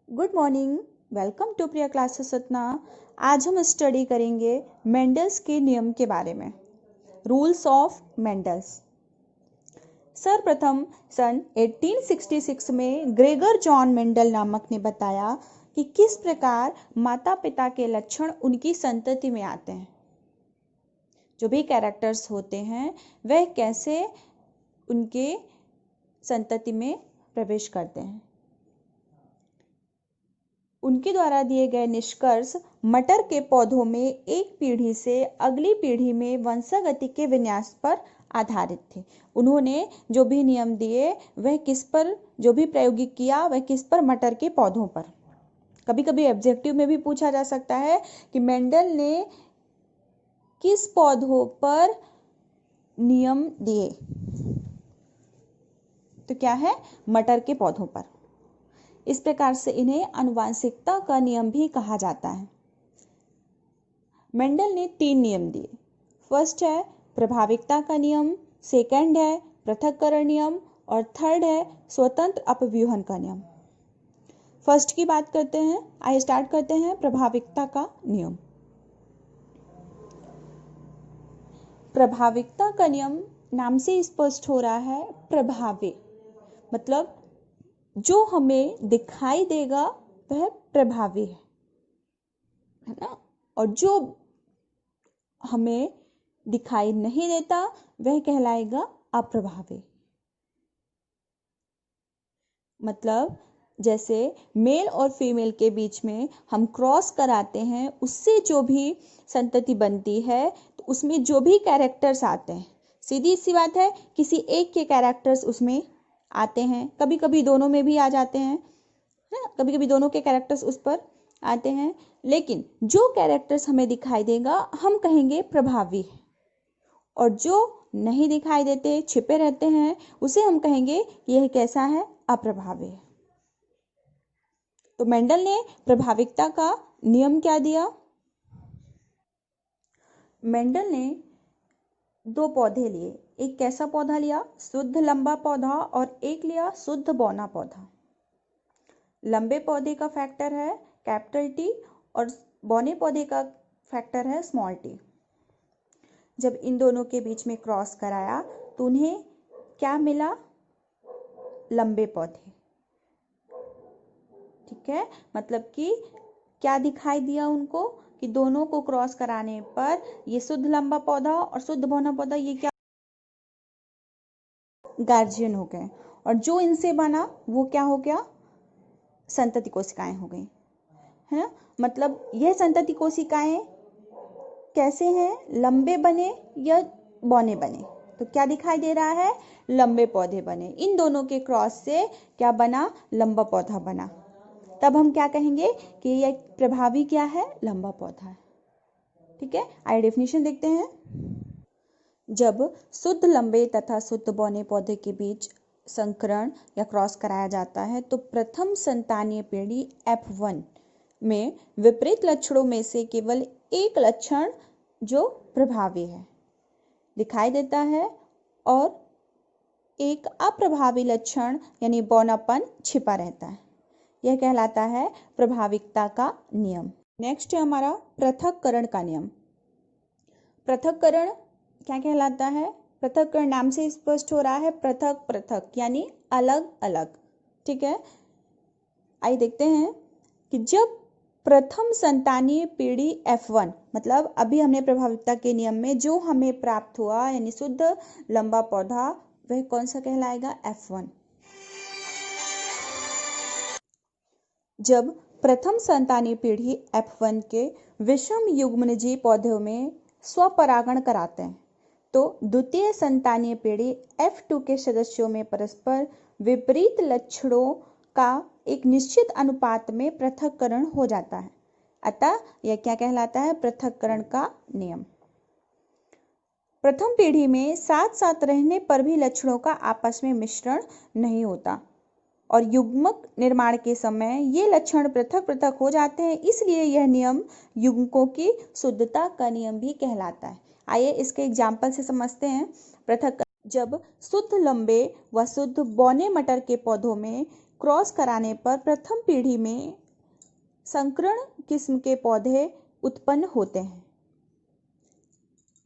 Good morning. Welcome to Priya classes Satna. आज हम study करेंगे मेंडल्स के नियम के बारे में, रूल्स ऑफ मेंडल्स। सर्वप्रथम सन 1866 में ग्रेगर जॉन मेंडल नामक ने बताया कि किस प्रकार माता पिता के लक्षण उनकी संतति में आते हैं। जो भी कैरेक्टर्स होते हैं वह कैसे उनके संतति में प्रवेश करते हैं। उनके द्वारा दिए गए निष्कर्ष मटर के पौधों में एक पीढ़ी से अगली पीढ़ी में वंशागति के विन्यास पर आधारित थे। उन्होंने जो भी नियम दिए वह किस पर, जो भी प्रयोगिक किया वह किस पर, मटर के पौधों पर। कभी कभी ऑब्जेक्टिव में भी पूछा जा सकता है कि मेंडल ने किस पौधों पर नियम दिए, तो क्या है, मटर के पौधों पर। इस प्रकार से इन्हें आनुवांशिकता का नियम भी कहा जाता है। मेंडल ने 3 नियम दिए। फर्स्ट है प्रभाविकता का नियम, सेकंड है पृथक्करण नियम और थर्ड है स्वतंत्र अपव्यूहन का नियम। फर्स्ट की बात करते हैं, आइए स्टार्ट करते हैं प्रभाविकता का नियम। प्रभाविकता का नियम नाम से स्पष्ट हो रहा है, प्रभावी मतलब जो हमें दिखाई देगा वह प्रभावी है ना, और जो हमें दिखाई नहीं देता वह कहलाएगा अप्रभावी। मतलब जैसे मेल और फीमेल के बीच में हम क्रॉस कराते हैं, उससे जो भी संतति बनती है तो उसमें जो भी कैरेक्टर्स आते हैं, सीधी सी बात है, किसी एक के कैरेक्टर्स उसमें आते हैं, कभी कभी दोनों में भी आ जाते हैं, कभी कभी दोनों के कैरेक्टर्स उस पर आते हैं, लेकिन जो कैरेक्टर्स हमें दिखाई देगा हम कहेंगे प्रभावी है, और जो नहीं दिखाई देते, छिपे रहते हैं, उसे हम कहेंगे यह कैसा है, अप्रभावी है। तो मेंडल ने प्रभाविकता का नियम क्या दिया? मेंडल ने 2 पौधे लिए। एक कैसा पौधा लिया, शुद्ध लंबा पौधा, और एक लिया शुद्ध बौना पौधा। लंबे पौधे का फैक्टर है कैपिटल टी और बौने पौधे का फैक्टर है स्मॉल टी। जब इन दोनों के बीच में क्रॉस कराया तो उन्हें क्या मिला, लंबे पौधे। ठीक है, मतलब कि क्या दिखाई दिया उनको कि दोनों को क्रॉस कराने पर ये शुद्ध लंबा पौधा और शुद्ध बौना पौधा ये क्या, गार्जियन हो गए, और जो इनसे बना वो क्या हो गया, संतति कोशिकाएं हो गई, है ना। मतलब यह संतति कोशिकाएं कैसे हैं, लंबे बने या बौने बने, तो क्या दिखाई दे रहा है, लंबे पौधे बने। इन दोनों के क्रॉस से क्या बना, लंबा पौधा बना। तब हम क्या कहेंगे कि यह प्रभावी क्या है, लंबा पौधा है। ठीक है, आइए डेफिनेशन देखते हैं। जब शुद्ध लंबे तथा शुद्ध बौने पौधे के बीच संकरण या क्रॉस कराया जाता है तो प्रथम संतानीय पीढ़ी F1 में विपरीत लक्षणों में से केवल एक लक्षण जो प्रभावी है दिखाई देता है, और एक अप्रभावी लक्षण यानी बौनापन छिपा रहता है। यह कहलाता है प्रभाविकता का नियम। नेक्स्ट है हमारा पृथक्करण का नियम। पृथक्करण क्या कहलाता है, पृथक्करण नाम से स्पष्ट हो रहा है, पृथक पृथक यानी अलग अलग। ठीक है, आइए देखते हैं कि जब प्रथम संतानीय पीढ़ी F1, मतलब अभी हमने प्रभाविकता के नियम में जो हमें प्राप्त हुआ यानी शुद्ध लंबा पौधा, वह कौन सा कहलाएगा, F1। जब प्रथम संतानीय पीढ़ी F1 के विषम युग्मनजीवी पौधों में स्वपरागण कराते हैं तो द्वितीय संतानीय पीढ़ी F2 के सदस्यों में परस्पर विपरीत लक्षणों का एक निश्चित अनुपात में पृथक्करण हो जाता है। अतः यह क्या कहलाता है, पृथक्करण का नियम। प्रथम पीढ़ी में साथ साथ रहने पर भी लक्षणों का आपस में मिश्रण नहीं होता और युग्मक निर्माण के समय ये लक्षण पृथक पृथक हो जाते हैं, इसलिए यह नियम युग्मकों की शुद्धता का नियम भी कहलाता है। आइए इसके एग्जाम्पल से समझते हैं। पृथक, जब शुद्ध लंबे व शुद्ध बौने मटर के पौधों में क्रॉस कराने पर प्रथम पीढ़ी में संकरण किस्म के पौधे उत्पन्न होते हैं।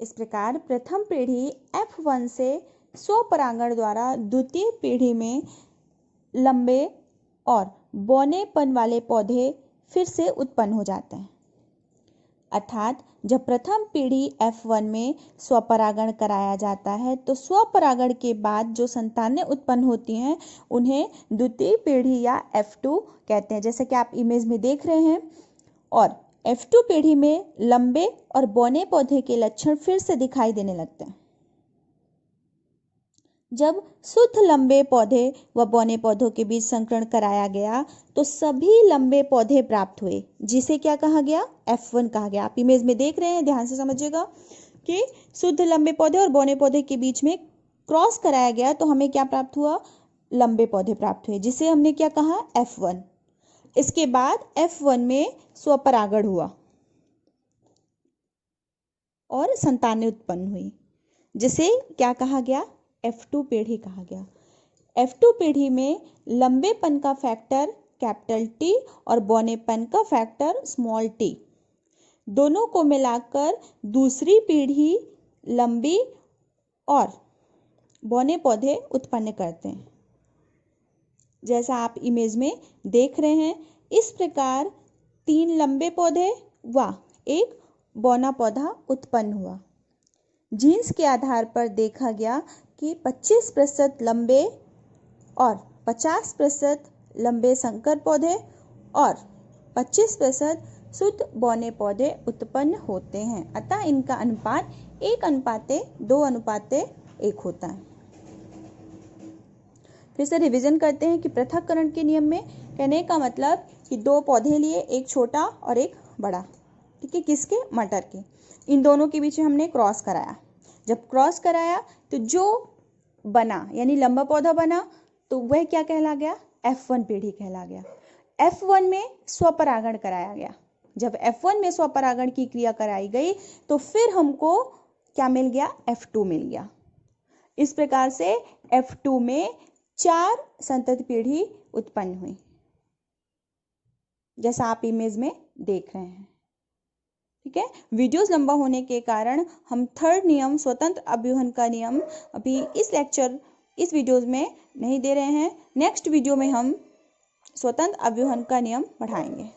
इस प्रकार प्रथम पीढ़ी F1 से स्वपरागण द्वारा द्वितीय पीढ़ी में लंबे और बौनेपन वाले पौधे फिर से उत्पन्न हो जाते हैं। अर्थात जब प्रथम पीढ़ी F1 में स्वपरागण कराया जाता है तो स्वपरागण के बाद जो संतानें उत्पन्न होती हैं उन्हें द्वितीय पीढ़ी या F2 कहते हैं, जैसे कि आप इमेज में देख रहे हैं। और F2 पीढ़ी में लंबे और बौने पौधे के लक्षण फिर से दिखाई देने लगते हैं। जब शुद्ध लंबे पौधे व बौने पौधों के बीच संकरण कराया गया तो सभी लंबे पौधे प्राप्त हुए, जिसे क्या कहा गया? F1 कहा गया। आप इमेज में देख रहे हैं, ध्यान से समझिएगा कि शुद्ध लंबे पौधे और बौने पौधे के बीच में क्रॉस कराया गया तो हमें क्या प्राप्त हुआ? लंबे पौधे प्राप्त हुए, जिसे हमने क्या कहा? F1। इसके बाद F1 में स्वपरागण हुआ और संतानें उत्पन्न हुई, जिसे क्या कहा गया? F2 पीढ़ी कहा गया। F2 पीढ़ी में लंबेपन का फैक्टर कैपिटल T और बौनेपन का फैक्टर स्मॉल t, दोनों को मिलाकर दूसरी पीढ़ी लंबी और बौने पौधे उत्पन्न करते हैं, जैसा आप इमेज में देख रहे हैं। इस प्रकार 3 लंबे पौधे व एक बौना पौधा उत्पन्न हुआ। जीन्स के आधार पर देखा गया कि 25% लंबे और 50% लंबे संकर पौधे और 25% शुद्ध बौने पौधे उत्पन्न होते हैं। अतः इनका अनुपात 1:2:1 होता है। फिर से रिवीजन करते हैं कि पृथक्करण के नियम में कहने का मतलब कि 2 पौधे लिए, एक छोटा और एक बड़ा, ठीक है, किसके? मटर के। इन दोनों के बीच में हमने क्रॉस कराया। जब क्रॉस कराया तो जो बना यानी लंबा पौधा बना तो वह क्या कहला गया? F1 पीढ़ी कहला गया। F1 में स्वपरागण कराया गया। जब F1 में स्वपरागण की क्रिया कराई गई तो फिर हमको क्या मिल गया? F2 मिल गया। इस प्रकार से F2 में 4 संतति पीढ़ी उत्पन्न हुई, जैसा आप इमेज में देख रहे हैं, ठीक है। वीडियोस लंबा होने के कारण हम 3rd नियम स्वतंत्र अव्यूहन का नियम अभी इस वीडियोस में नहीं दे रहे हैं। नेक्स्ट वीडियो में हम स्वतंत्र अव्यूहन का नियम पढ़ाएंगे।